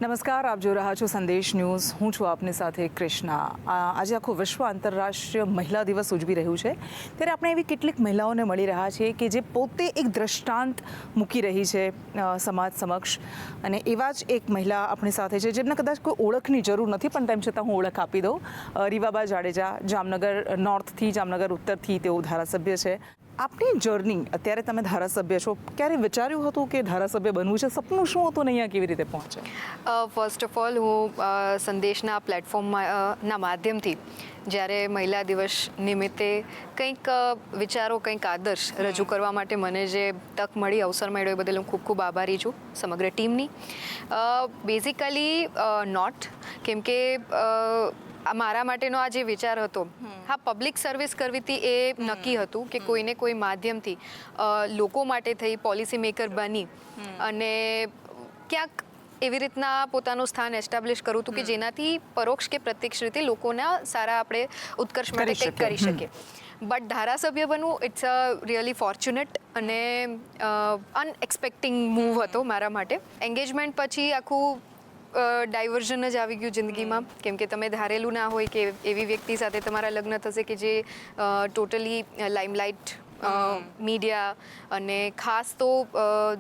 નમસ્કાર, આપ જોઈ રહ્યા છો સંદેશ ન્યૂઝ. હું છું આપની સાથે કૃષ્ણા. આજે આખું વિશ્વ આંતરરાષ્ટ્રીય મહિલા દિવસ ઉજવી રહ્યું છે, ત્યારે આપણે એવી કેટલીક મહિલાઓને મળી રહ્યા છીએ કે જે પોતે એક દ્રષ્ટાંત મૂકી રહી છે સમાજ સમક્ષ. અને એવા જ એક મહિલા આપણી સાથે છે જેમને કદાચ કોઈ ઓળખની જરૂર નથી, પણ તેમ છતાં હું ઓળખ આપી દઉં. રીવાબા જાડેજા, જામનગર નોર્થથી, જામનગર ઉત્તરથી તેઓ ધારાસભ્ય છે. આપની જર્ની, અત્યારે તમે ધારાસભ્ય છો, ક્યારે વિચાર્યું હતું કે ધારાસભ્ય બનવું છે? સપનું શું હતું ને અહીંયા કેવી રીતે પહોંચે? ફર્સ્ટ ઓફ ઓલ, હું સંદેશના પ્લેટફોર્મના માધ્યમથી જ્યારે મહિલા દિવસ નિમિત્તે કંઈક વિચારો, કંઈક આદર્શ રજૂ કરવા માટે મને જે તક મળી, અવસર મળ્યો, એ બદલ હું ખૂબ ખૂબ આભારી છું સમગ્ર ટીમની. બેઝિકલી નોટ, કેમ કે મારા માટેનો આ જે વિચાર હતો, હા, પબ્લિક સર્વિસ કરવી હતી એ નક્કી હતું કે કોઈને કોઈ માધ્યમથી લોકો માટે થઈ પોલિસી મેકર બની અને ક્યાંક એવી રીતના પોતાનું સ્થાન એસ્ટાબ્લિશ કરવું હતું કે જેનાથી પરોક્ષ કે પ્રત્યક્ષ રીતે લોકોના સારા આપણે ઉત્કર્ષ માટે કંઈક કરી શકીએ. બટ ધારાસભ્ય બનવું, ઇટ્સ અ રિયલી ફોર્ચ્યુનેટ અને અનએક્સપેક્ટિંગ મૂવ હતો મારા માટે. એન્ગેજમેન્ટ પછી આખું ડાયવર્ઝન જ આવી ગયું જિંદગીમાં, કેમ કે તમે ધારેલું ના હોય કે એવી વ્યક્તિ સાથે તમારા લગ્ન થશે કે જે ટોટલી લાઇમલાઇટ મીડિયા અને ખાસ તો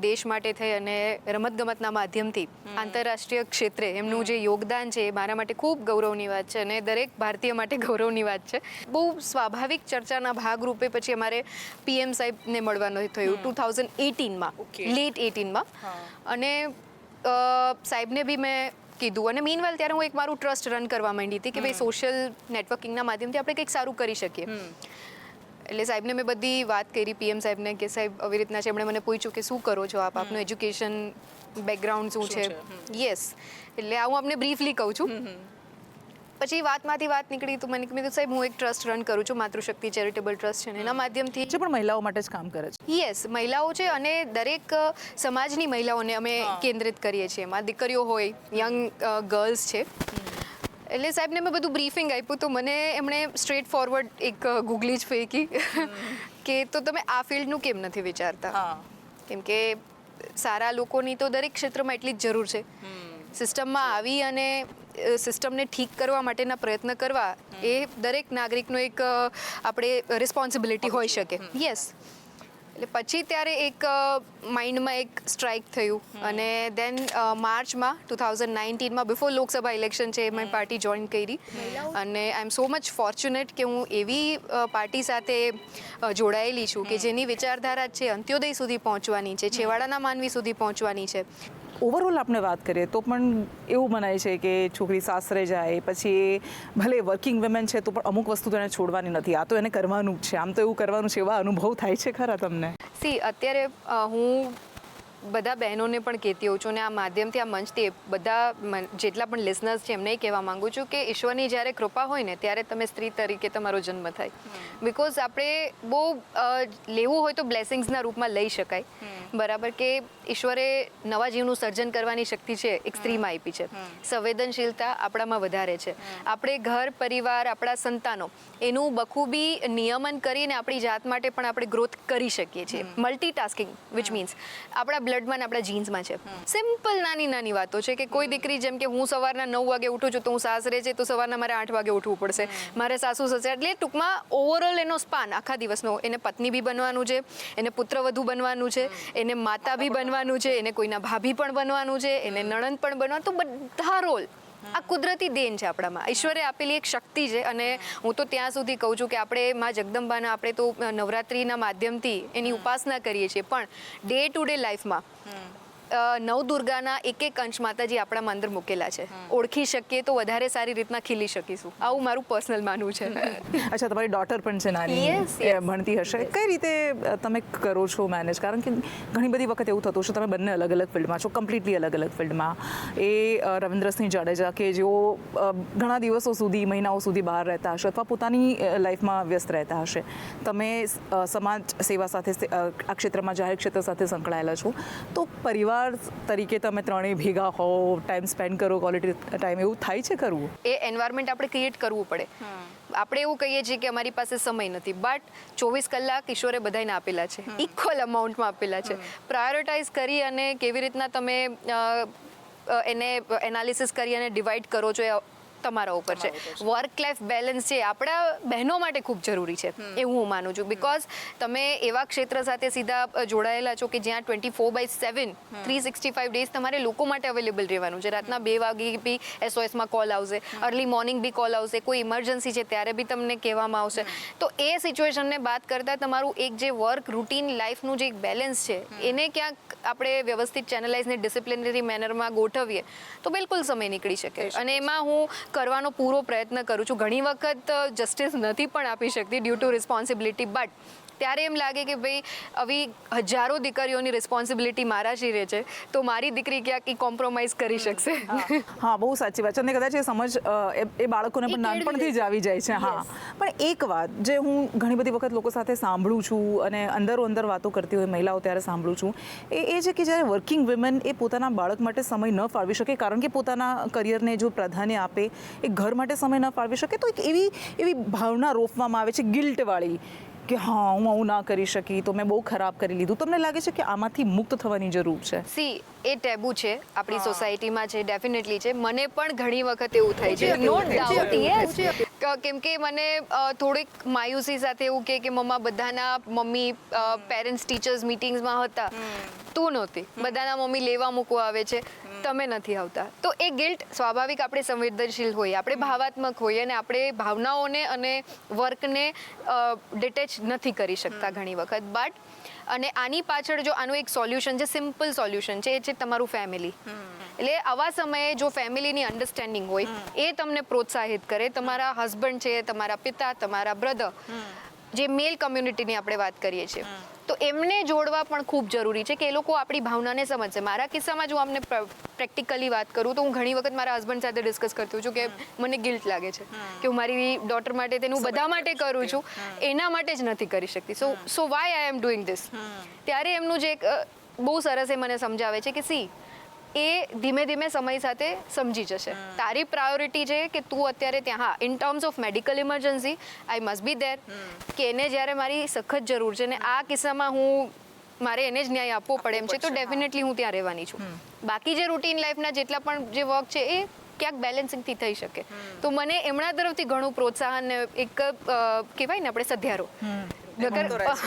દેશ માટે થઈ અને રમતગમતના માધ્યમથી આંતરરાષ્ટ્રીય ક્ષેત્રે એમનું જે યોગદાન છે એ મારા માટે ખૂબ ગૌરવની વાત છે અને દરેક ભારતીય માટે ગૌરવની વાત છે. બહુ સ્વાભાવિક ચર્ચાના ભાગરૂપે પછી અમારે PM સાહેબને મળવાનું થયું 2018માં, લેટ 18માં. અને સાહેબને બી મેં કીધું, અને મીનવાઇલ ત્યારે હું એક મારું ટ્રસ્ટ રન કરવા માંડી હતી કે ભાઈ સોશિયલ નેટવર્કિંગના માધ્યમથી આપણે કંઈક સારું કરી શકીએ. એટલે સાહેબને મેં બધી વાત કરી, PM સાહેબને, કે સાહેબ આવી રીતના છે. એમણે મને પૂછ્યું કે શું કરો છો આપ, આપનું એજ્યુકેશન બેકગ્રાઉન્ડ શું છે? યસ, એટલે આ હું આપને બ્રીફલી કહું છું. પછી વાતમાંથી વાત નીકળી તો મને કીધું, સાહેબ હું એક ટ્રસ્ટ રન કરું છું, માતૃશક્તિ ચેરિટેબલ ટ્રસ્ટ છે, એના માધ્યમથી જે પણ મહિલાઓ માટે જ કામ કરે છે. યસ, મહિલાઓ છે અને દરેક સમાજની મહિલાઓને અમે કેન્દ્રિત કરીએ છીએ. એમાં દીકરીઓ હોય, યંગ ગર્લ્સ છે. એટલે સાહેબને મેં બધું બ્રીફિંગ આપ્યું તો મને એમણે સ્ટ્રેટ ફોરવર્ડ એક ગૂગલી જ ફેંકી કે તો તમે આ ફિલ્ડનું કેમ નથી વિચારતા? કેમ કે સારા લોકોની તો દરેક ક્ષેત્રમાં એટલી જ જરૂર છે. સિસ્ટમમાં આવી અને સિસ્ટમને ઠીક કરવા માટેના પ્રયત્ન કરવા એ દરેક નાગરિકનો એક આપણે રિસ્પોન્સિબિલિટી હોઈ શકે. યસ, એટલે પછી ત્યારે એક માઇન્ડમાં એક સ્ટ્રાઇક થયું અને દેન માર્ચમાં 2019માં બિફોર લોકસભા ઇલેક્શન છે મેં પાર્ટી જોઈન કરી. અને આઈ એમ સો મચ ફોર્ચ્યુનેટ કે હું એવી પાર્ટી સાથે જોડાયેલી છું કે જેની વિચારધારા છે અંત્યોદય સુધી પહોંચવાની છે, છેવાડાના માનવી સુધી પહોંચવાની છે. ઓવરઓલ આપણે વાત કરીએ તો પણ એવું મનાય છે કે છોકરી સાસરે જાય પછી એ ભલે વર્કિંગ વુમેન છે તો પણ અમુક વસ્તુ તો એને છોડવાની નથી, આ તો એને કરવાનું જ છે, આમ તો એવું કરવાનું છે. એવા અનુભવ થાય છે ખરા તમને? અત્યારે હું બધા બહેનોને પણ કહેતી હોઉં છું અને આ માધ્યમથી, આ મંચથી બધા જેટલા પણ લિસનર્સ છે એમને કહેવા માંગુ છું કે ઈશ્વરની જ્યારે કૃપા હોય ને ત્યારે તમે સ્ત્રી તરીકે તમારો જન્મ થાય. બિકોઝ આપણે બહુ લેવું હોય તો બ્લેસિંગ્સના રૂપમાં લઈ શકાય, બરાબર, કે ઈશ્વરે નવા જીવનું સર્જન કરવાની શક્તિ છે એક સ્ત્રીમાં આપી છે. સંવેદનશીલતા આપણામાં વધારે છે. આપણે ઘર પરિવાર, આપણા સંતાનો એનું બખૂબી નિયમન કરીને આપણી જાત માટે પણ આપણે ગ્રોથ કરી શકીએ છીએ. મલ્ટીટાસ્કિંગ, વિચ મીન્સ આપણા બ્લડમાં, આપણા જીન્સમાં છે. સિમ્પલ નાની નાની વાતો છે કે કોઈ દીકરી, જેમ કે હું સવારના 9 વાગે ઉઠું છું તો હું સાસરે છે તો સવારના મારે 8 વાગે ઉઠવું પડશે. મારે સાસુ સસરા, એટલે ટૂંકમાં ઓવરઓલ એનો સ્પાન આખા દિવસનો, એને પત્ની બી બનવાનું છે, એને પુત્રવધુ બનવાનું છે, એને માતા બી બનવાનું છે, એને કોઈના ભાભી પણ બનવાનું છે, એને નણંદ પણ બનવાનું. તો બધા રોલ આ કુદરતી દેન છે આપણામાં, ઈશ્વરે આપેલી એક શક્તિ છે. અને હું તો ત્યાં સુધી કહું છું કે આપણે માં જગદંબાના, આપણે તો નવરાત્રિના માધ્યમથી એની ઉપાસના કરીએ છીએ, પણ ડે ટુ ડે લાઈફમાં નવદુર્ગાના એક એક અંશ માતાજી આપણામાં અંદર મૂકેલા છે. ઓળખી શકીએ તો વધારે સારી રીતના ખીલી શકીશું. આવું મારું પર્સનલ માનવું છે. અચ્છા, તમારી ડોટર પણ છે નાની, ભણતી હશે. કઈ રીતે તમે કરો છો મેનેજ? કારણ કે ઘણી બધી વખત એવું થતું છે તમે બંને અલગ અલગ ફિલ્ડમાં છો, કમ્પ્લીટલી અલગ અલગ ફિલ્ડમાં. એ રવિન્દ્રસિંહ જાડેજા કે જેઓ ઘણા દિવસો સુધી, મહિનાઓ સુધી બહાર રહેતા હશે અથવા પોતાની લાઈફમાં વ્યસ્ત રહેતા હશે. તમે સમાજ સેવા સાથે, આ ક્ષેત્રમાં, જાહેર ક્ષેત્ર સાથે સંકળાયેલા છો, તો પરિવાર તરીકે તમે ત્રણેય ભેગા હો, ટાઈમ સ્પેન્ડ કરો, ક્વોલિટી ટાઈમ, એવું થાય છે કરવું? એ એન્વાયરમેન્ટ આપણે ક્રિએટ કરવું પડે. આપણે એવું કહીએ છીએ કે અમારી પાસે સમય નથી, બટ 24 કલાક ઈશ્વરે બધાને આપેલા છે, ઇક્વલ અમાઉન્ટમાં આપેલા છે. પ્રાયોરિટાઇઝ કરી અને કેવી રીતના તમે એને એનાલિસિસ કરી અને ડિવાઈડ કરો છો એ તમારા ઉપર છે. વર્ક લાઈફ બેલેન્સ છે આપણા બહેનો માટે ખૂબ જરૂરી છે એવું હું માનું છું. બીકોઝ તમે એવા ક્ષેત્ર સાથે સીધા જોડાયેલા છો કે જ્યાં 24/7 365 ડેઝ તમારે લોકો માટે અવેલેબલ રહેવાનું છે. રાતના 2 વાગે બી SOSમાં કોલ આવશે, અર્લી મોર્નિંગ બી કોલ આવશે, કોઈ ઇમરજન્સી છે ત્યારે બી તમને કહેવામાં આવશે. તો એ સિચ્યુએશનને બાદ કરતાં તમારું એક જે વર્ક રૂટીન લાઈફનું જે એક બેલેન્સ છે એને ક્યાંક આપણે વ્યવસ્થિત ચેનલાઇઝને ડિસિપ્લિનરી મેનરમાં ગોઠવીએ તો બિલકુલ સમય નીકળી શકે. અને એમાં હું કરવાનો પૂરો પ્રયત્ન કરું છું. ઘણી વખત જસ્ટિસ નથી પણ આપી શકતી ડ્યુ ટુ રિસ્પોન્સિબિલિટી, બટ ત્યારે એમ લાગે કે ભાઈ આવી હજારો દીકરીઓની રિસ્પોન્સિબિલિટી મારા શિરે છે તો મારી દીકરી ક્યાંક ઈ કોમ્પ્રોમાઇઝ કરી શકશે. હા, બહુ સાચી વાત છે. અને કદાચ એ સમજ એ બાળકોને પણ નાનપણથી જ આવી જાય છે. હા, પણ એક વાત જે હું ઘણી બધી વખત લોકો સાથે સાંભળું છું અને અંદરો અંદર વાતો કરતી હોય મહિલાઓ ત્યારે સાંભળું છું એ છે કે જ્યારે વર્કિંગ વિમેન એ પોતાના બાળક માટે સમય ન ફાળવી શકે કારણ કે પોતાના કરિયરને જો પ્રાધાન્ય આપે, એ ઘર માટે સમય ન ફાળવી શકે તો એક એવી ભાવના રોપવામાં આવે છે ગિલ્ટવાળી કે હા હું આવું ના કરી શકી તો મેં બહુ ખરાબ કરી લીધું. તમને લાગે છે કે આમાંથી મુક્ત થવાની જરૂર છે? સી, એ ટેબુ છે આપણી સોસાયટીમાં છે, ડેફિનેટલી છે. મને પણ ઘણી વખત એવું થાય છે, નો ડાઉટ. યસ, કેમ કે મને થોડીક માયુસી સાથે એવું કે મમ્મા બધાના મમ્મી પેરેન્ટ્સ ટીચર્સ મીટિંગ્સમાં હતા, તું નહોતી. બધાના મમ્મી લેવા મૂકવા આવે છે, તમે નથી આવતા. તો એ ગિલ્ટ સ્વાભાવિક, આપણે સંવેદનશીલ હોઈએ, આપણે ભાવાત્મક હોઈએ અને આપણે ભાવનાઓને અને વર્કને ડિટેચ નથી કરી શકતા ઘણી વખત. બટ અને આની પાછળ જો આનું એક સોલ્યુશન છે, સિમ્પલ સોલ્યુશન છે, એ છે તમારું ફેમિલી. એટલે આવા સમયે જો ફેમિલીની અન્ડરસ્ટેન્ડિંગ હોય, એ તમને પ્રોત્સાહિત કરે, તમારા હસબન્ડ છે, તમારા પિતા, તમારા બ્રધર, જે મેલ કમ્યુનિટીની આપણે વાત કરીએ છીએ, તો એમને જોડવા પણ ખૂબ જરૂરી છે કે એ લોકો આપણી ભાવનાને સમજશે. મારા કિસ્સામાં જો અમને પ્રેક્ટિકલી વાત કરું તો હું ઘણી વખત મારા હસબન્ડ સાથે ડિસ્કસ કરતી હોઉં છું કે મને ગિલ્ટ લાગે છે કે હું મારી ડોટર માટે તેનું બધા માટે કરું છું, એના માટે જ નથી કરી શકતી. So why I am doing this. ત્યારે એમનું જે એક બહુ સરસ એ મને સમજાવે છે કે સી, એ ધીમે ધીમે સમય સાથે સમજી જશે. તારી પ્રાયોરિટી છે કે તું અત્યારે ત્યાં, હા, in terms of medical emergency I must be there, કે એને જ્યારે મારી સખત જરૂર છે ને આ કિસ્સામાં મારે એને જ ન્યાય આપવો પડે એમ છે, તો ડેફિનેટલી હું ત્યાં રહેવાની છું. બાકી જે રૂટીન લાઈફના જેટલા પણ જે વર્ક છે એ ક્યાંક બેલેન્સિંગથી થઈ શકે. તો મને એમના તરફથી ઘણું પ્રોત્સાહન, એક કહેવાય ને આપણે સધિયારો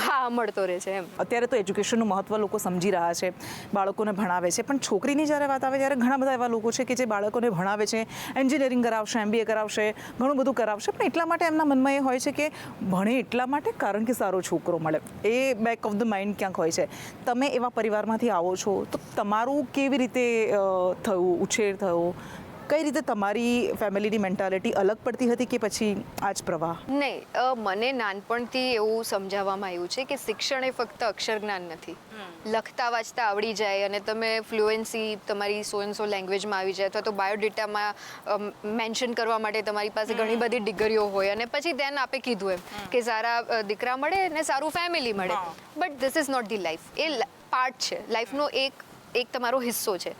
હા મળતો રહે છે એમ. અત્યારે તો એજ્યુકેશનનું મહત્વ લોકો સમજી રહ્યા છે, બાળકોને ભણાવે છે, પણ છોકરીની જ્યારે વાત આવે ત્યારે ઘણા બધા એવા લોકો છે કે જે બાળકોને ભણાવે છે, એન્જિનિયરિંગ કરાવશે, MBA કરાવશે, ઘણું બધું કરાવશે, પણ એટલા માટે એમના મનમાં એ હોય છે કે ભણે એટલા માટે કારણ કે સારો છોકરો મળે, એ બેક ઓફ ધ માઇન્ડ ક્યાંક હોય છે. તમે એવા પરિવારમાંથી આવો છો તો તમારું કેવી રીતે થયું, ઉછેર થયો, કઈ રીતે તમારી ફેમિલીની મેન્ટાલિટી અલગ પડતી હતી કે પછી આ જ પ્રવાહ? નહીં, મને નાનપણથી એવું સમજાવવામાં આવ્યું છે કે શિક્ષણ એ ફક્ત અક્ષર જ્ઞાન નથી. લખતા વાંચતા આવડી જાય અને તમે ફ્લુએન્સી તમારી સો એન્ડ સો લેંગ્વેજમાં આવી જાય, અથવા તો બાયોડેટામાં મેન્શન કરવા માટે તમારી પાસે ઘણી બધી ડિગ્રીઓ હોય, અને પછી ધ્યાન આપે કીધું એમ કે સારા દીકરા મળે ને સારું ફેમિલી મળે. But this is not the life. એ પાર્ટ છે લાઈફનો, એક તમારો હિસ્સો છે.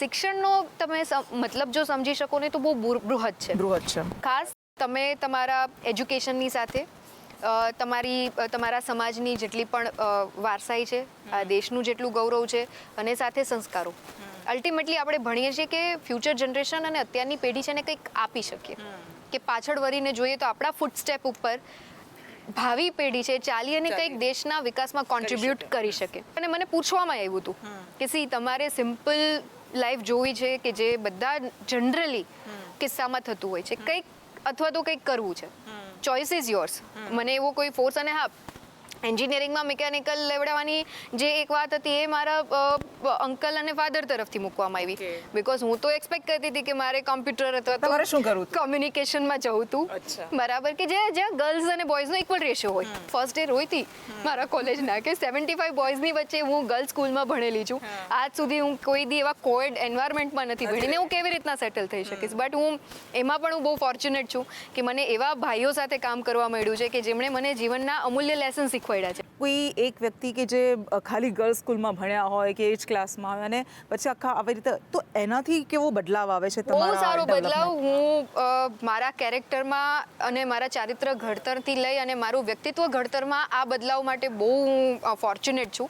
શિક્ષણનો તમે મતલબ જો સમજી શકો ને તો બહુ બૃહદ છે. ખાસ તમે તમારા એજ્યુકેશનની સાથે તમારા સમાજની જેટલી પણ વારસાઈ છે, આ દેશનું જેટલું ગૌરવ છે, અને સાથે સંસ્કારો. અલ્ટિમેટલી આપણે ભણીએ છીએ કે ફ્યુચર જનરેશન અને અત્યારની પેઢી છે ને કંઈક આપી શકીએ, કે પાછળ વળીને જોઈએ તો આપણા ફૂટસ્ટેપ ઉપર ભાવિ પેઢી છે ચાલી અને કંઈક દેશના વિકાસમાં કોન્ટ્રીબ્યુટ કરી શકે. અને મને પૂછવામાં આવ્યું હતું કે સી, તમારે સિમ્પલ લાઈફ જોવી છે કે જે બધા જનરલી કિસ્સામાં થતું હોય છે, કંઈક અથવા તો કંઈક કરવું છે, ચોઇસ ઇઝ યોર્સ. મને એવો કોઈ ફોર્સ, અને હા, એન્જિનિયરિંગમાં મિકેનિકલ લેવડાવવાની જે એક વાત હતી એ મારા અંકલ અને ફાધર તરફથી મૂકવામાં આવી. બીકોઝ હું તો એક્સપેક્ટ કરતી હતી કે મારે કોમ્પ્યુટર અથવા તો કમ્યુનિકેશનમાં જવું હતું, બરાબર, કે જ્યાં ગર્લ્સ અને બોયઝનો ઇક્વલ રેશિયો હોય. ફર્સ્ટ યર હોય હતી મારા કોલેજના કે 75 બોયઝની વચ્ચે હું ગર્લ્સ સ્કૂલમાં ભણેલી છું. આજ સુધી હું કોઈ દી એવા કોએડ એન્વાયરમેન્ટમાં નથી ભણીને હું કેવી રીતના સેટલ થઈ શકીશ. બટ એમાં પણ હું બહુ ફોર્ચ્યુનેટ છું કે મને એવા ભાઈઓ સાથે કામ કરવા મળ્યું છે કે જેમણે મને જીવનના અમૂલ્ય લેસન શીખવા શીખવાડ્યા છે. કોઈ એક વ્યક્તિ કે જે ખાલી ગર્લ્સ સ્કૂલમાં ભણ્યા હોય કે એ જ ક્લાસમાં હોય અને પછી આખા આવી રીતે, તો એનાથી કેવો બદલાવ આવે છે બહુ તમારા સારો બદલાવ. development? હું મારા કેરેક્ટરમાં અને મારા ચારિત્ર ઘડતરથી લઈ અને મારું વ્યક્તિત્વ ઘડતરમાં આ બદલાવ માટે બહુ હું ફોર્ચ્યુનેટ છું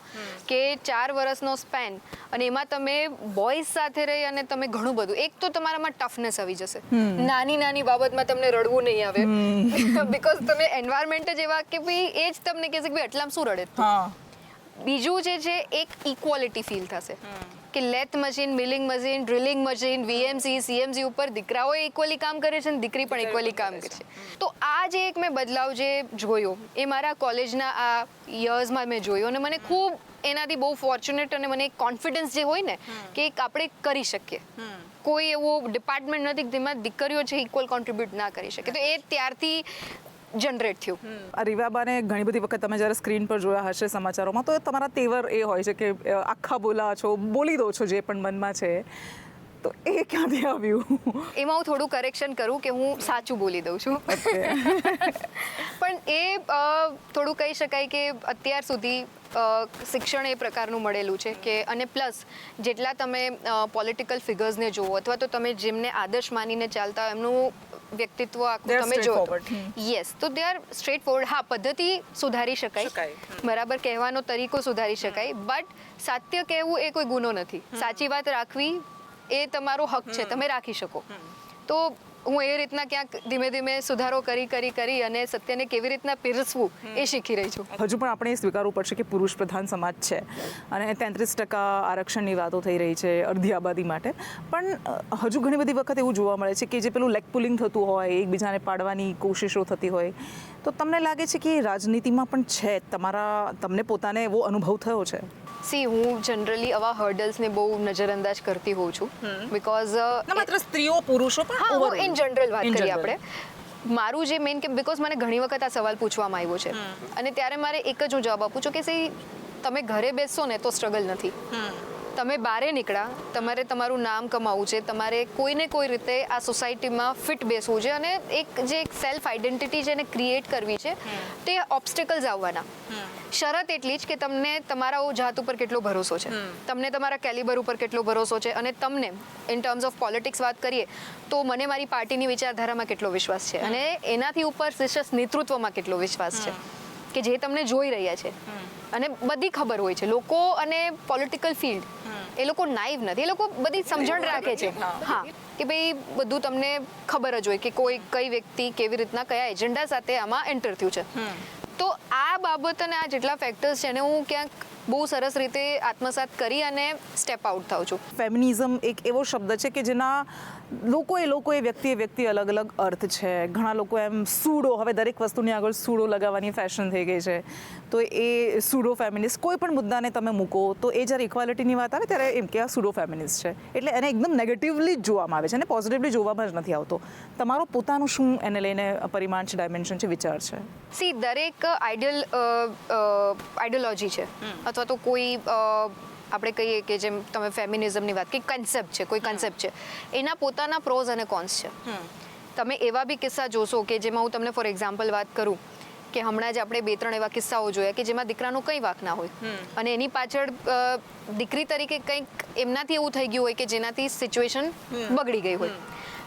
કે 4 વર્ષનો સ્પેન અને એમાં તમે બોયઝ સાથે રહી અને તમે ઘણું બધું, એક તો તમારામાં ટફનેસ આવી જશે, નાની નાની બાબતમાં તમને રડવું નહીં આવે બીકોઝ તમે એન્વાયરમેન્ટ જ એવા કે ભાઈ એ જ તમને કહેશે કે ભાઈ એટલામાં શું રડે તું? હા, બીજું જે છે એક ઇક્વાલિટી ફીલ થશે કે lathe machine, milling machine, drilling machine, VMC, CMC ઉપર દીકરાઓ ઇક્વલી કામ કરે છે અને દીકરી પણ ઇક્વલી કામ કરે છે. તો આ જે એક મેં બદલાવ જે જોયો એ મારા કોલેજના આ યર્સમાં મેં જોયો અને મને ખૂબ એનાથી બહુ ફોર્ચ્યુનેટ અને મને એક કોન્ફિડન્સ જે હોય ને કે એક આપણે કરી શકીએ. કોઈ એવું ડિપાર્ટમેન્ટ નથી જેમાં દીકરીઓ છે ઇક્વલ કોન્ટ્રીબ્યુટ ના કરી શકે. તો એ ત્યારથી જનરેટ થયું. આ રીવાબાને ઘણી બધી વખત તમે જ્યારે સ્ક્રીન પર જોયા હશે સમાચારોમાં, તો તમારા તેવર એ હોય છે કે આખા બોલી દો છો જે પણ મનમાં છે, તો એ ક્યાંથી આવ્યું? એમાં હું થોડું કરેક્શન કરું કે હું સાચું બોલી દઉં છું. પણ એ થોડું કહી શકાય કે અત્યાર સુધી શિક્ષણ એ પ્રકારનું મળેલું છે કે અને પ્લસ જેટલા તમે પોલિટિકલ ફિગર્સને જુઓ અથવા તો તમે જેમને આદર્શ માનીને ચાલતા એમનું વ્યક્તિત્વ આખું તમે જો યસ, તો દે આર સ્ટ્રેટ ફોરવર્ડ. હા, પદ્ધતિ સુધારી શકાય, બરાબર કહેવાનો તરીકો સુધારી શકાય, બટ સાત્ય કહેવું એ કોઈ ગુનો નથી. સાચી વાત રાખવી એ તમારો હક છે, તમે રાખી શકો. તો હું એ રીતના ક્યાંક ધીમે ધીમે સુધારો કરી અને સત્યને કેવી રીતના પીરસવું એ શીખી રહી છું. હજુ પણ આપણે સ્વીકારવું પડશે કે પુરુષ પ્રધાન સમાજ છે અને 33% આરક્ષણની વાતો થઈ રહી છે અડધી આબાદી માટે, પણ હજુ ઘણી બધી વખત એવું જોવા મળે છે કે જે પેલું લેગ પુલિંગ થતું હોય, એકબીજાને પાડવાની કોશિશો થતી હોય, તો તમને લાગે છે કે રાજનીતિમાં પણ છે? તમને પોતાને એવો અનુભવ થયો છે? હું જનરલી આવા હર્ડલ્સને બહુ નજરઅંદાજ કરતી હોઉં છું બિકોઝ માત્ર સ્ત્રીઓ પુરુષો પણ ઇન જનરલ વાત કરીએ આપણે. મારું જે મેઇન કે બિકોઝ મને ઘણી વખત આ સવાલ પૂછવામાં આવ્યો છે અને ત્યારે મારે એક જ હું જવાબ આપું છું કે તમે ઘરે બેસશો ને તો સ્ટ્રગલ નથી. તમે બહારે નીકળ્યા, તમારે તમારું નામ કમાવવું છે, તમારે કોઈને કોઈ રીતે આ સોસાયટીમાં ફિટ બેસવું છે અને જે સેલ્ફ આઈડેન્ટિટી છે એને ક્રિએટ કરવી છે, તે ઓબ્સ્ટેકલ્સ આવવાના. શરત એટલી જ કે તમને તમારા જાત ઉપર કેટલો ભરોસો છે, તમને તમારા કેલિબર ઉપર કેટલો ભરોસો છે અને તમને ઇન ટર્મ્સ ઓફ પોલિટિક્સ વાત કરીએ તો મને મારી પાર્ટીની વિચારધારામાં કેટલો વિશ્વાસ છે અને એનાથી ઉપર શિષ્ટ નેતૃત્વમાં કેટલો વિશ્વાસ છે કે જે તમને જોઈ રહ્યા છે અને બધી ખબર હોય છે. લોકો અને પોલિટિકલ ફિલ્ડ એ લોકો નાઇવ નથી, એ લોકો બધી સમજણ રાખે છે. હા, કે ભાઈ બધું તમને ખબર જ હોય કે કોઈ કઈ વ્યક્તિ કેવી રીતના કયા એજન્ડા સાથે આમાં એન્ટર થયું છે. તો આ બાબત અને આ જેટલા ફેક્ટર્સ છે એને હું ક્યાંક બહુ સરસ રીતે આત્મસાત કરી અને સ્ટેપ આઉટ થાઉં છું. ફેમિનિઝમ એક એવો શબ્દ છે કે જેના લોકોએ વ્યક્તિ અલગ અલગ અર્થ છે. ઘણા લોકો એમ સૂડો, હવે દરેક વસ્તુની આગળ સૂડો લગાવવાની ફેશન થઈ ગઈ છે, તો એ સૂડો ફેમિનિસ્ટ. કોઈ પણ મુદ્દાને તમે મૂકો તો એ જ્યારે ઇક્વાલિટીની વાત આવે ત્યારે એમ કે આ સૂડો ફેમિનિસ્ટ છે, એટલે એને એકદમ નેગેટિવલી જ જોવામાં આવે છે અને પોઝિટિવલી જોવામાં જ નથી આવતો. તમારો પોતાનું શું એને લઈને પરિમાણ છે, ડાયમેન્શન છે, વિચાર છે? દરેક આઈડિયોલોજી છે અથવા તો કોઈ આપણે કહીએ કે જેમ તમે ફેમિનિઝમની વાત કે કન્સેપ્ટ છે, કોઈ કન્સેપ્ટ છે, એના પોતાના પ્રોઝ અને કોન્સ છે. તમે એવા બી કિસ્સા જોશો કે જેમાં હું તમને ફોર એક્ઝામ્પલ વાત કરું કે હમણાં જ આપણે 2-3 એવા કિસ્સાઓ જોયા કે જેમાં દીકરાનો કંઈ વાંક ના હોય અને એની પાછળ દીકરી તરીકે કંઈક એમનાથી એવું થઈ ગયું હોય કે જેનાથી સિચ્યુએશન બગડી ગઈ હોય.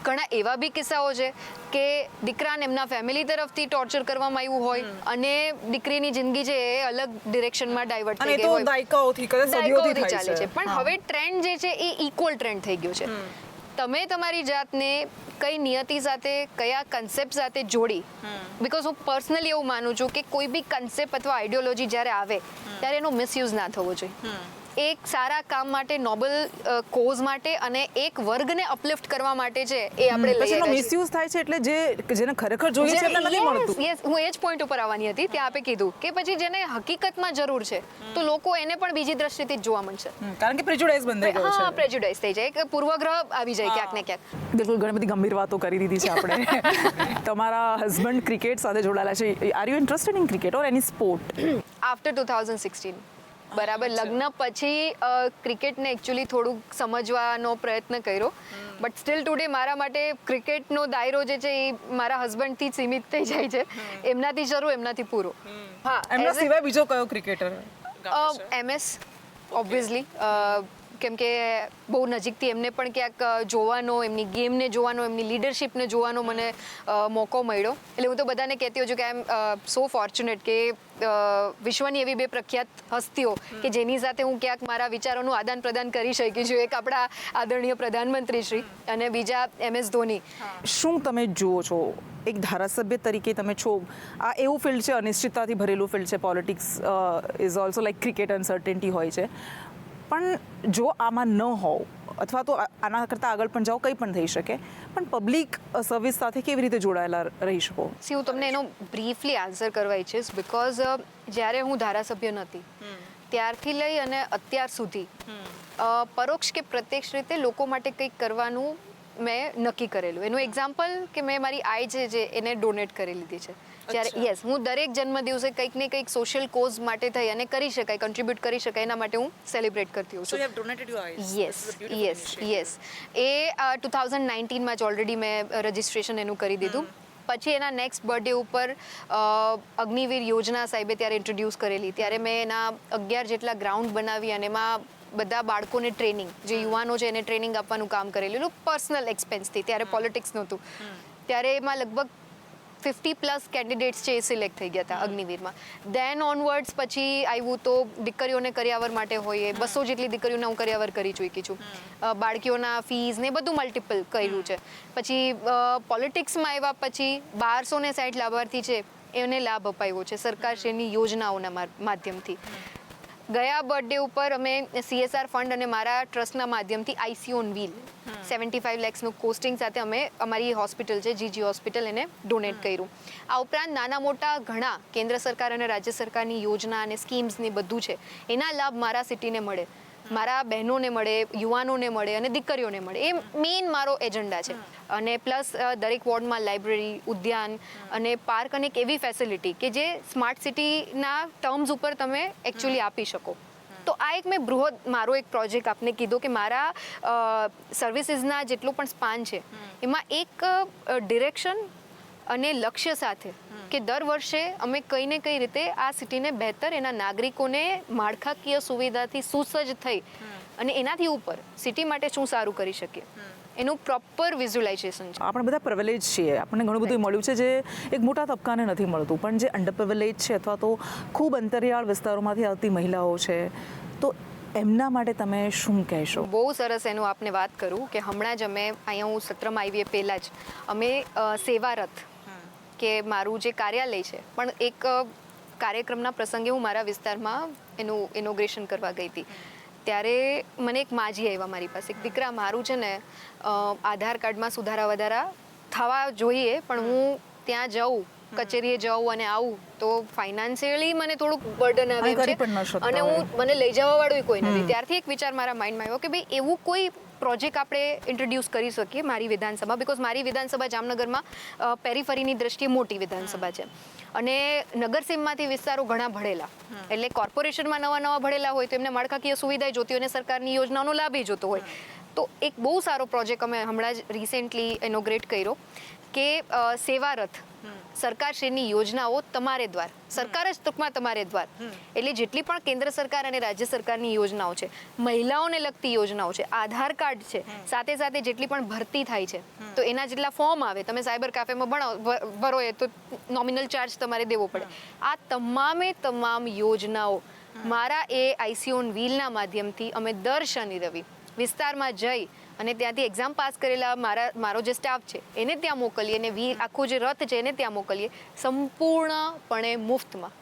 ઘણા એવા બી કિસ્સાઓ છે કે દીકરાને એમના ફેમિલી તરફથી ટોર્ચર કરવામાં આવ્યું હોય અને દીકરીની જિંદગી છે એ અલગ ડિરેક્શનમાં ડાયવર્ટ થઈ ગઈ હોય. દાયકાઓથી ચાલે છે. પણ હવે ટ્રેન્ડ જે છે એ ઇક્વલ ટ્રેન્ડ થઈ ગયો છે. તમે તમારી જાતને કઈ નિયતિ સાથે, કયા કન્સેપ્ટ સાથે જોડી, બિકોઝ હું પર્સનલી એવું માનું છું કે કોઈ બી કન્સેપ્ટ અથવા આઈડિયોલોજી જ્યારે આવે ત્યારે એનો મિસયુઝ ના થવો જોઈએ. એક સારા કામ માટે, નોબલ કોઝ માટે અને એક વર્ગને અપલિફ્ટ કરવા માટે છે એ આપણે લઈ આવ્યા છીએ. મિસયુઝ થાય છે એટલે જેને ખરેખર જોઈએ છે એને નથી મળતું. યસ, હું એ જ પોઈન્ટ ઉપર આવવાની હતી. ત્યાં આપે કીધું કે પછી જેને હકીકતમાં જરૂર છે તો લોકો એને પણ બીજી દ્રષ્ટિથી જ જોવા મળશે. કારણ કે પ્રેજુડાઇઝ બંધાઈ ગયો છે. હા, પ્રેજુડાઇઝ થઈ જાય, એક પૂર્વગ્રહ આવી જાય ક્યાંક ને ક્યાંક. બિલકુલ, ઘણી બધી ગંભીર વાતો કરી દીધી છે આપણે. તમારા હસબન્ડ ક્રિકેટ સાથે જોડાયેલા છે. Are you interested in cricket or any sport? After 2016 બરાબર. લગ્ન પછી ક્રિકેટને એકચ્યુઅલી થોડુંક સમજવાનો પ્રયત્ન કર્યો, બટ સ્ટીલ ટુડે મારા માટે ક્રિકેટનો દાયરો જે છે એ મારા હસબન્ડથી જ સીમિત થઈ જાય છે. એમનાથી શરૂ, એમનાથી પૂરો. હા, એમના સિવાય બીજો કયો ક્રિકેટર MS ઓબ્વિયસલી, કેમ કે બહુ નજીકથી એમને પણ ક્યાંક જોવાનો, એમની ગેમને જોવાનો, એમની લીડરશિપને જોવાનો મને મોકો મળ્યો. એટલે હું તો બધાને કહેતી હોઉં છું કે આઈ એમ સો ફોર્ચ્યુનેટ કે વિશ્વની એવી બે પ્રખ્યાત હસ્તીઓ કે જેની સાથે હું ક્યાંક મારા વિચારોનું આદાન પ્રદાન કરી શકી છું. એક આપણા આદરણીય પ્રધાનમંત્રી શ્રી અને બીજા MS ધોની. શું તમે જુઓ છો એક ધારાસભ્ય તરીકે? તમે છો, આ એવું ફિલ્ડ છે, અનિશ્ચિતતાથી ભરેલું ફિલ્ડ છે. Politics is also like cricket, uncertainty હોય છે. પણ જો આમાં ન હોવ અથવા તો આના કરતાં આગળ પણ જાઓ, કંઈ પણ થઈ શકે, પણ પબ્લિક સર્વિસ સાથે કેવી રીતે જોડાયેલા રહી શકો? હું તમને એનો બ્રીફલી આન્સર કરવા ઈચ્છીશ, બિકોઝ જ્યારે હું ધારાસભ્ય નહોતી ત્યારથી લઈ અને અત્યાર સુધી પરોક્ષ કે પ્રત્યક્ષ રીતે લોકો માટે કંઈક કરવાનું મેં નક્કી કરેલું. એનું એક્ઝામ્પલ કે મેં મારી આઈ જે એને ડોનેટ કરી લીધી છે. જ્યારે યસ, હું દરેક જન્મદિવસે કંઈક ને કંઈક સોશિયલ કોઝ માટે થઈ અને કરી શકાય, કન્ટ્રીબ્યુટ કરી શકાય, એના માટે હું સેલિબ્રેટ કરતી હોઉં છું. યસ. એ 2019માં જ ઓલરેડી મેં રજિસ્ટ્રેશન એનું કરી દીધું. પછી એના નેક્સ્ટ બર્થડે ઉપર અગ્નિવીર યોજના સાહેબે ત્યારે ઇન્ટ્રોડ્યુસ કરેલી. ત્યારે મેં એના 11 જેટલા ગ્રાઉન્ડ બનાવી અને એમાં બધા બાળકોને ટ્રેનિંગ, જે યુવાનો છે એને ટ્રેનિંગ આપવાનું કામ કરેલું પર્સનલ એક્સપેન્સથી. ત્યારે પોલિટિક્સ નહોતું. ત્યારે એમાં લગભગ 50+ કેન્ડિડેટ્સ છે એ સિલેક્ટ થઈ ગયા હતા અગ્નિવીરમાં. ધેન ઓનવર્ડ્સ પછી આવ્યું તો દીકરીઓને કરિયાવર માટે હોય, 200 જેટલી દીકરીઓને હું કરિયાવર કરી ચૂકી છું. બાળકીઓના ફીઝ ને બધું મલ્ટિપલ કર્યું છે. પછી પોલિટિક્સમાં આવ્યા પછી 1260 લાભાર્થી છે એને લાભ અપાયો છે સરકારશ્રીની યોજનાઓના માધ્યમથી. ગયા બર્થડે ઉપર અમે CSR ફંડ અને મારા ટ્રસ્ટના માધ્યમથી ICU ઓન વ્હીલ 75 lakhsનું કોસ્ટિંગ સાથે અમે અમારી હોસ્પિટલ છે GG હોસ્પિટલ એને ડોનેટ કર્યું. આ ઉપરાંત નાના મોટા ઘણા કેન્દ્ર સરકાર અને રાજ્ય સરકારની યોજના અને સ્કીમ્સ ને બધું છે એના લાભ મારા સિટીને મળે, મારા બહેનોને મળે, યુવાનોને મળે અને દીકરીઓને મળે. એ મેઇન મારો એજન્ડા છે. અને પ્લસ દરેક વોર્ડમાં લાઇબ્રેરી, ઉદ્યાન અને પાર્ક અને એક એવી ફેસિલિટી કે જે સ્માર્ટ સિટીના ટર્મ્સ ઉપર તમે એકચ્યુઅલી આપી શકો. તો આ એક મેં બૃહદ મારો એક પ્રોજેક્ટ આપને કીધો કે મારા સર્વિસીસના જેટલો પણ સ્પાન છે એમાં એક ડિરેક્શન અને લક્ષ્ય સાથે કે દર વર્ષે અમે કંઈ ને કઈ રીતે આ સિટીને બહેતર, એના નાગરિકોને માળખાકીય સુવિધાથી સુસજ્જ થઈ અને એનાથી ઉપર સિટી માટે શું સારું કરી શકીએ એનું પ્રોપર વિઝ્યુલાઇઝેશન છે. આપણે બધા પ્રિવિલેજ છીએ, આપણને ઘણું બધું મળ્યું છે જે એક મોટા તબક્કાને નથી મળતું, પણ જે અંડર પ્રિવિલેજ છે અથવા તો ખૂબ અંતરિયાળ વિસ્તારોમાંથી આવતી મહિલાઓ છે, તો એમના માટે તમે શું કહેશો? બહુ સરસ એનું આપને વાત કરું કે હમણાં જ અમે અહીંયા હું સત્રમાં આવીએ પહેલાં જ અમે સેવારથ કે મારું જે કાર્યાલય છે પણ એક કાર્યક્રમના પ્રસંગે હું મારા વિસ્તારમાં એનું ઇનોગ્રેશન કરવા ગઈ હતી. ત્યારે મને એક માજી આવ્યા મારી પાસે, એક દીકરા મારું છે ને આધાર કાર્ડમાં સુધારા વધારા થવા જોઈએ પણ હું ત્યાં જાઉં, કચેરીએ જાઉં અને આવું તો ફાઇનાન્શિયલી મને થોડુંક બર્ડન આવે છે અને મને લઈ જવા વાળું કોઈ નથી. ત્યારથી એક વિચાર મારા માઇન્ડમાં આવ્યો કે ભાઈ એવું કોઈ પ્રોજેક્ટ આપણે ઇન્ટ્રોડ્યુસ કરી શકીએ મારી વિધાનસભા, બિકોઝ મારી વિધાનસભા જામનગરમાં પેરીફરીની દ્રષ્ટિએ મોટી વિધાનસભા છે અને નગરસીમમાંથી વિસ્તારો ઘણા ભળેલા, એટલે કોર્પોરેશનમાં નવા ભળેલા હોય તો એમને માળખાકીય સુવિધા જોતી હોય અને સરકારની યોજનાઓનો લાભ જોતો હોય. તો એક બહુ સારો પ્રોજેક્ટ અમે હમણાં જ રિસેન્ટલી ઇનોગ્રેટ કર્યો કે સેવારથ, સરકારશ્રીની યોજનાઓ તમારે દ્વાર, સરકાર જ ટૂંકમાં તમારે દ્વાર, એટલે જેટલી પણ કેન્દ્ર સરકાર અને રાજ્ય સરકારની યોજનાઓ છે, મહિલાઓને લગતી યોજનાઓ છે, આધાર કાર્ડ છે, સાથે સાથે જેટલી પણ ભરતી થાય છે તો એના જેટલા ફોર્મ આવે, તમે સાયબર કાફેમાં ભરો એ તો નોમિનલ ચાર્જ તમારે દેવો પડે. આ તમામ યોજનાઓ મારા એ ICU ઓન વ્હીલના માધ્યમથી અમે દર શનિ રવિ વિસ્તારમાં જઈ અને ત્યાંથી એક્ઝામ પાસ કરેલા મારો જે સ્ટાફ છે એને ત્યાં મોકલીએ અને આખું જે રથ છે એને ત્યાં મોકલીએ સંપૂર્ણપણે મુફ્તમાં.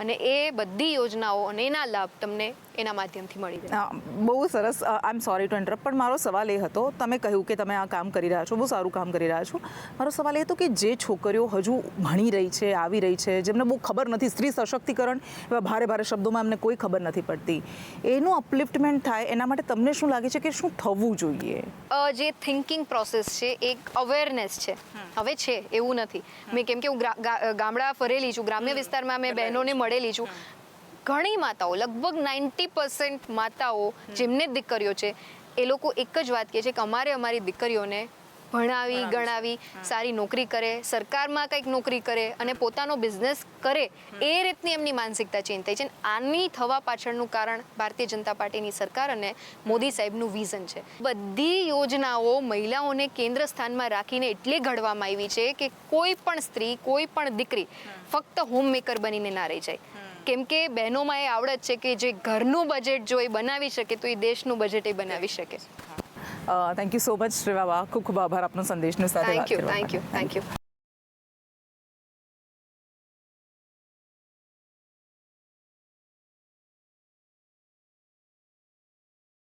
અને એ બધી યોજનાઓ અને એના લાભ તમને એના માધ્યમથી મળી જાય. બહુ સરસ. આઈ એમ સોરી ટુ ઇન્ટરપ્ટ, પણ મારો સવાલ એ હતો, તમે કહ્યું કે તમે આ કામ કરી રહ્યા છો, બહુ સારું કામ કરી રહ્યા છો. મારો સવાલ એ હતો કે જે છોકરીઓ હજુ ભણી રહી છે, આવી રહી છે, જેમને બહુ ખબર નથી, સ્ત્રી સશક્તિકરણ એવા ભારે શબ્દોમાં એમને કોઈ ખબર નથી પડતી, એનું અપલિફ્ટમેન્ટ થાય એના માટે તમને શું લાગે છે કે શું થવું જોઈએ? જે થિંકિંગ પ્રોસેસ છે, એક અવેરનેસ છે, હવે છે એવું નથી. મેં કેમ કે હું ગામડા ફરેલી છું, ગ્રામ્ય વિસ્તારમાં મેં બહેનોને મળેલી છું, ઘણી માતાઓ લગભગ 90% માતાઓ જેમને દીકરીઓ છે એ લોકો એક જ વાત કહે છે કે અમારે અમારી દીકરીઓને ભણાવી ગણાવી સારી નોકરી કરે, સરકારમાં કંઈક નોકરી કરે અને પોતાનો બિઝનેસ કરે, એ રીતની એમની માનસિકતા ચેન્જ થઈ છે. આની થવા પાછળનું કારણ ભારતીય જનતા પાર્ટીની સરકાર અને મોદી સાહેબનું વિઝન છે. બધી યોજનાઓ મહિલાઓને કેન્દ્ર સ્થાનમાં રાખીને એટલે ઘડવામાં આવી છે કે કોઈ પણ સ્ત્રી, કોઈ પણ દીકરી ફક્ત હોમમેકર બનીને ના રહી જાય. કેમ કે બહેનોમાં એ આવડત છે કે જે ઘરનું બજેટ જો એ બનાવી શકે તો એ દેશનું બજેટ એ બનાવી શકે. થેન્ક યુ સો મચ રેવા બા, ખૂબ ખૂબ આભાર આપનો સંદેશનો સાથે વાત કરવા માટે. Thank you.